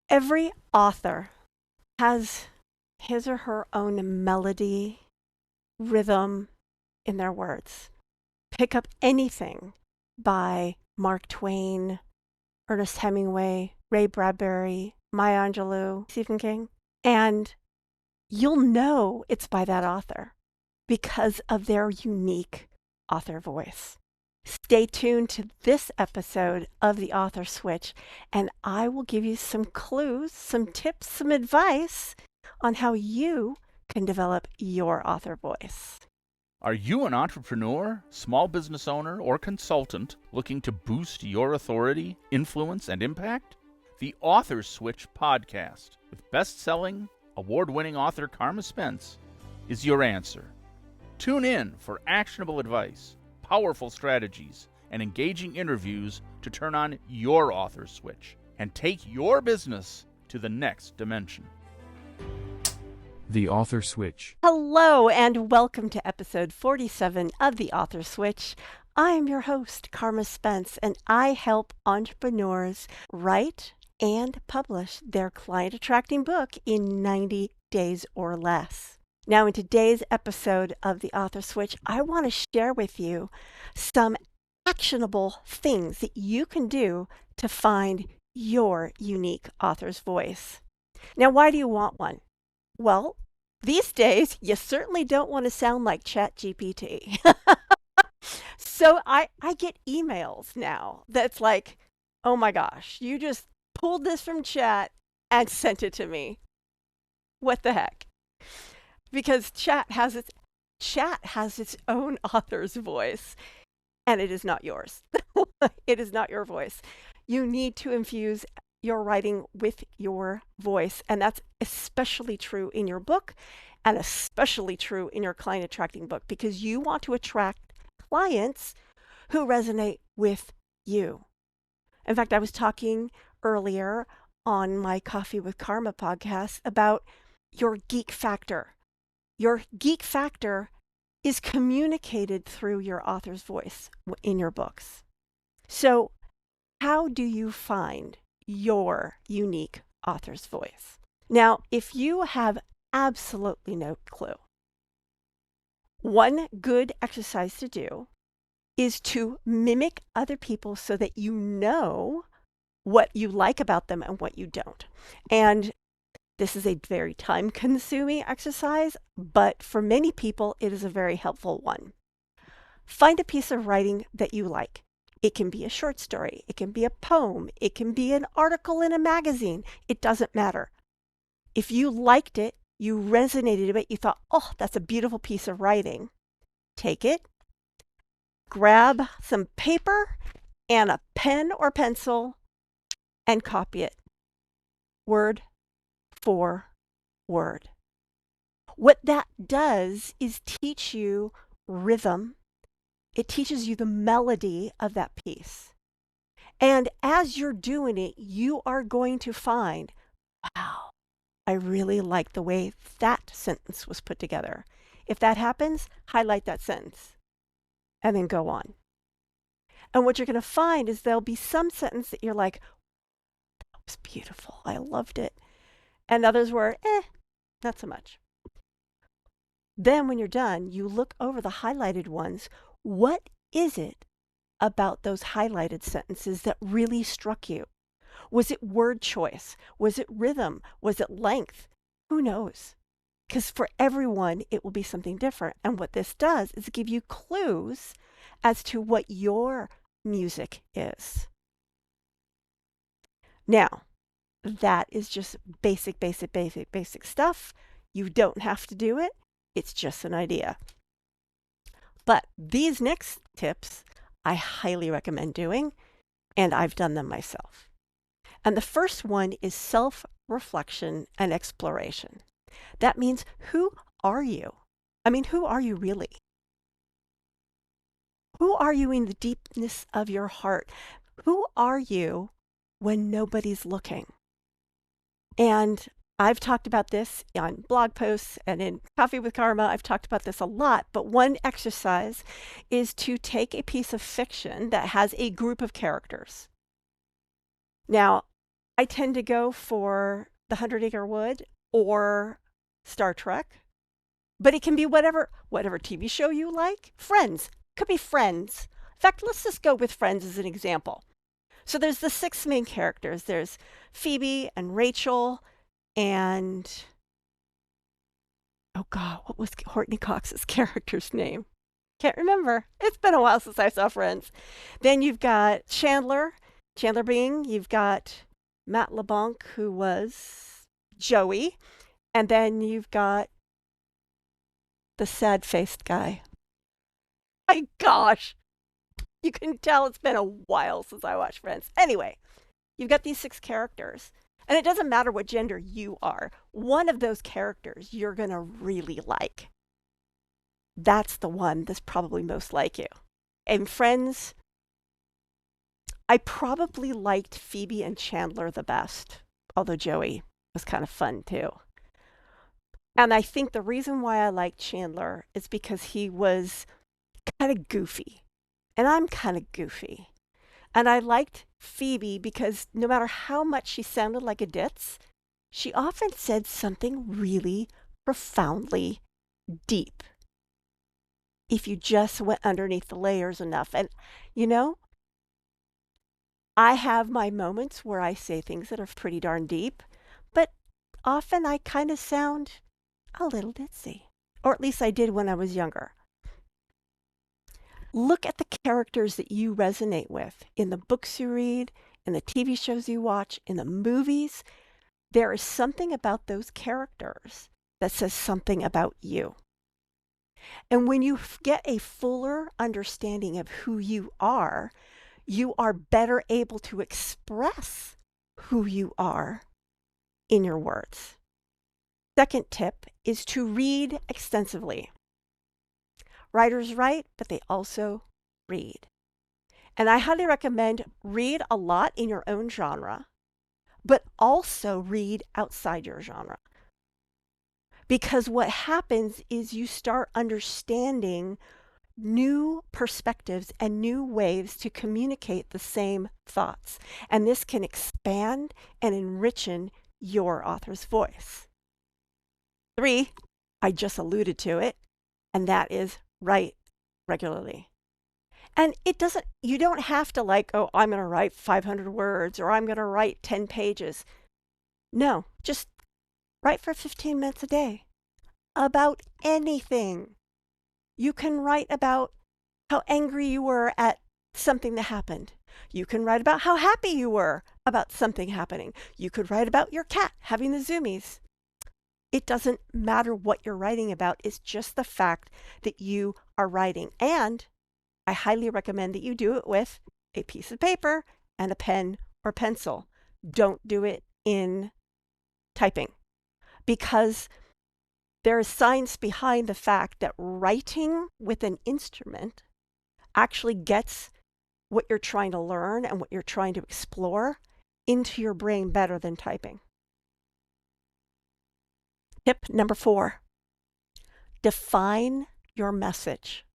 Every author has his or her own melody, rhythm in their words. Pick up anything by Mark Twain, Ernest Hemingway, Ray Bradbury, Maya Angelou, Stephen King, and you'll know it's by that author because of their unique author voice. Stay tuned to this episode of The Author Switch, and I will give you some clues, some tips, some advice on how you can develop your author voice. Are you an entrepreneur, small business owner, or consultant looking to boost your authority, influence, and impact? The Author Switch podcast with best-selling, award-winning author Carma Spence is your answer. Tune in for actionable advice, powerful strategies, and engaging interviews to turn on your author switch and take your business to the next dimension. The Author Switch. Hello, and welcome to episode 47 of The Author Switch. I am your host, Carma Spence, and I help entrepreneurs write and publish their client-attracting book in 90 days or less. Now, in today's episode of The Author Switch, I want to share with you some actionable things that you can do to find your unique author's voice. Now, why do you want one? Well, these days, you certainly don't want to sound like ChatGPT. So I get emails now that's like, oh my gosh, you just pulled this from chat and sent it to me. What the heck? Because chat has its own author's voice, and it is not yours. It is not your voice. You need to infuse your writing with your voice, and that's especially true in your book and especially true in your client attracting book, because you want to attract clients who resonate with you. In fact, I was talking earlier on my Coffee with Carma podcast about your geek factor. Your geek factor is communicated through your author's voice in your books. So how do you find your unique author's voice? Now, if you have absolutely no clue, one good exercise to do is to mimic other people so that you know what you like about them and what you don't. And this is a very time-consuming exercise, but for many people, it is a very helpful one. Find a piece of writing that you like. It can be a short story. It can be a poem. It can be an article in a magazine. It doesn't matter. If you liked it, you resonated with it, you thought, oh, that's a beautiful piece of writing. Take it, grab some paper and a pen or pencil and copy it. Word for word. What that does is teach you rhythm. It teaches you the melody of that piece. And as you're doing it, you are going to find, wow, I really like the way that sentence was put together. If that happens, highlight that sentence and then go on. And what you're going to find is there'll be some sentence that you're like, that was beautiful. I loved it. And others were, not so much. Then when you're done, you look over the highlighted ones. What is it about those highlighted sentences that really struck you? Was it word choice? Was it rhythm? Was it length? Who knows? Because for everyone, it will be something different. And what this does is give you clues as to what your music is. Now, that is just basic stuff. You don't have to do it. It's just an idea. But these next tips, I highly recommend doing, and I've done them myself. And the first one is self-reflection and exploration. That means, who are you? I mean, who are you really? Who are you in the deepness of your heart? Who are you when nobody's looking? And I've talked about this on blog posts and in Coffee with Carma. I've talked about this a lot, but one exercise is to take a piece of fiction that has a group of characters. Now, I tend to go for The 100-Acre Wood or Star Trek, but it can be whatever TV show you like. Friends. Could be Friends. In fact, let's just go with Friends as an example. So there's the 6 main characters. There's Phoebe and Rachel and, oh God, what was Courtney Cox's character's name? Can't remember. It's been a while since I saw Friends. Then you've got Chandler Bing. You've got Matt LeBlanc, who was Joey. And then you've got the sad-faced guy. My gosh. You can tell it's been a while since I watched Friends. Anyway, you've got these 6 characters. And it doesn't matter what gender you are. One of those characters you're going to really like. That's the one that's probably most like you. In Friends, I probably liked Phoebe and Chandler the best, although Joey was kind of fun too. And I think the reason why I liked Chandler is because he was kind of goofy. And I'm kind of goofy. And I liked Phoebe because no matter how much she sounded like a ditz, she often said something really profoundly deep. If you just went underneath the layers enough. And, you know, I have my moments where I say things that are pretty darn deep, but often I kind of sound a little ditzy. Or at least I did when I was younger. Look at the characters that you resonate with in the books you read, in the TV shows you watch, in the movies. There is something about those characters that says something about you. And when you get a fuller understanding of who you are better able to express who you are in your words. Second tip is to read extensively. Writers write, but they also read. And I highly recommend read a lot in your own genre, but also read outside your genre. Because what happens is you start understanding new perspectives and new ways to communicate the same thoughts. And this can expand and enrich your author's voice. 3, I just alluded to it, and that is write regularly. And you don't have to I'm going to write 500 words or I'm going to write 10 pages. No, just write for 15 minutes a day about anything. You can write about how angry you were at something that happened. You can write about how happy you were about something happening. You could write about your cat having the zoomies. It doesn't matter what you're writing about. It's just the fact that you are writing. And I highly recommend that you do it with a piece of paper and a pen or pencil. Don't do it in typing, because there is science behind the fact that writing with an instrument actually gets what you're trying to learn and what you're trying to explore into your brain better than typing. Tip number 4, define your message.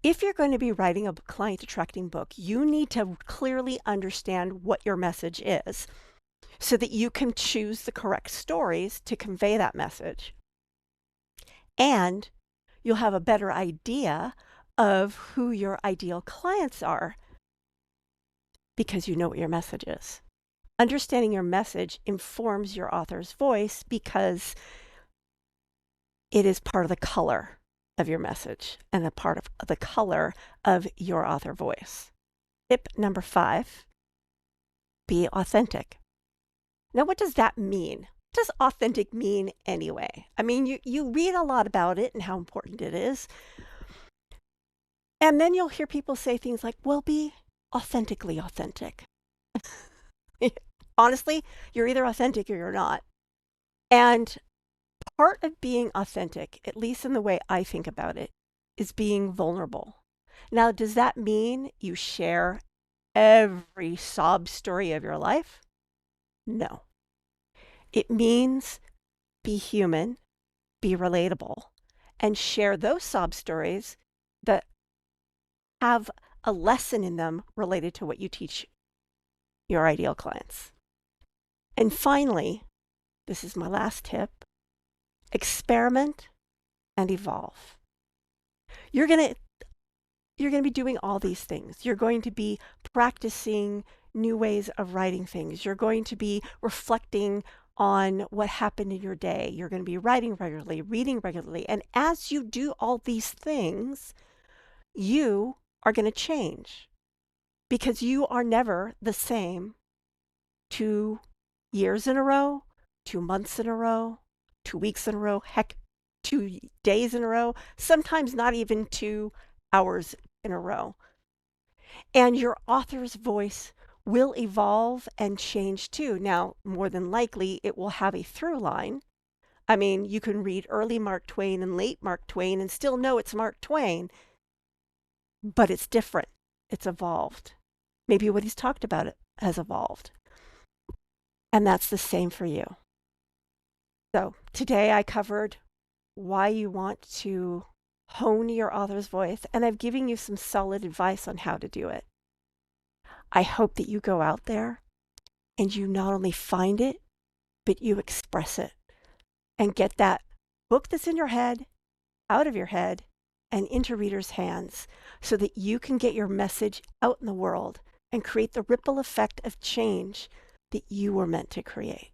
If you're going to be writing a client attracting book, you need to clearly understand what your message is so that you can choose the correct stories to convey that message. And you'll have a better idea of who your ideal clients are because you know what your message is. Understanding your message informs your author's voice because it is part of the color of your message and a part of the color of your author voice. Tip number 5, be authentic. Now, what does that mean? What does authentic mean anyway? I mean, you read a lot about it and how important it is. And then you'll hear people say things like, well, be authentically authentic. Honestly, you're either authentic or you're not. And part of being authentic, at least in the way I think about it, is being vulnerable. Now, does that mean you share every sob story of your life? No. It means be human, be relatable, and share those sob stories that have a lesson in them related to what you teach your ideal clients. And finally, this is my last tip, experiment and evolve. You're going to be doing all these things. You're going to be practicing new ways of writing things. You're going to be reflecting on what happened in your day. You're going to be writing regularly, reading regularly. And as you do all these things, you are going to change because you are never the same 2 years in a row, 2 months in a row, 2 weeks in a row, heck, 2 days in a row, sometimes not even 2 hours in a row. And your author's voice will evolve and change too. Now, more than likely, it will have a through line. I mean, you can read early Mark Twain and late Mark Twain and still know it's Mark Twain, but it's different. It's evolved. Maybe what he's talked about it has evolved. And that's the same for you. So today I covered why you want to hone your author's voice, and I've given you some solid advice on how to do it. I hope that you go out there and you not only find it, but you express it and get that book that's in your head out of your head and into readers' hands so that you can get your message out in the world and create the ripple effect of change that you were meant to create.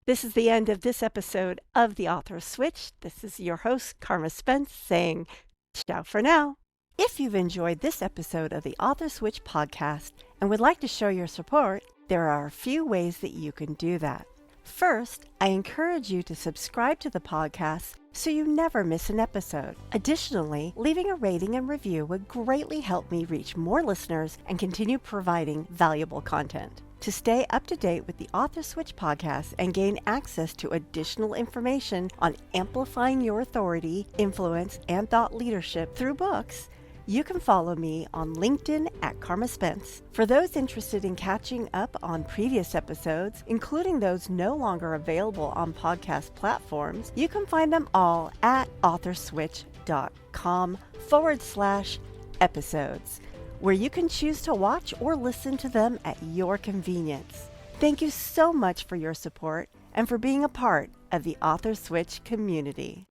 This is the end of this episode of The Author Switch. This is your host, Carma Spence, saying ciao for now. If you've enjoyed this episode of the Author Switch podcast and would like to show your support, there are a few ways that you can do that. First, I encourage you to subscribe to the podcast so you never miss an episode. Additionally, leaving a rating and review would greatly help me reach more listeners and continue providing valuable content. To stay up to date with the Author Switch podcast and gain access to additional information on amplifying your authority, influence, and thought leadership through books, you can follow me on LinkedIn at Carma Spence. For those interested in catching up on previous episodes, including those no longer available on podcast platforms, you can find them all at authorswitch.com/episodes, where you can choose to watch or listen to them at your convenience. Thank you so much for your support and for being a part of the Author Switch community.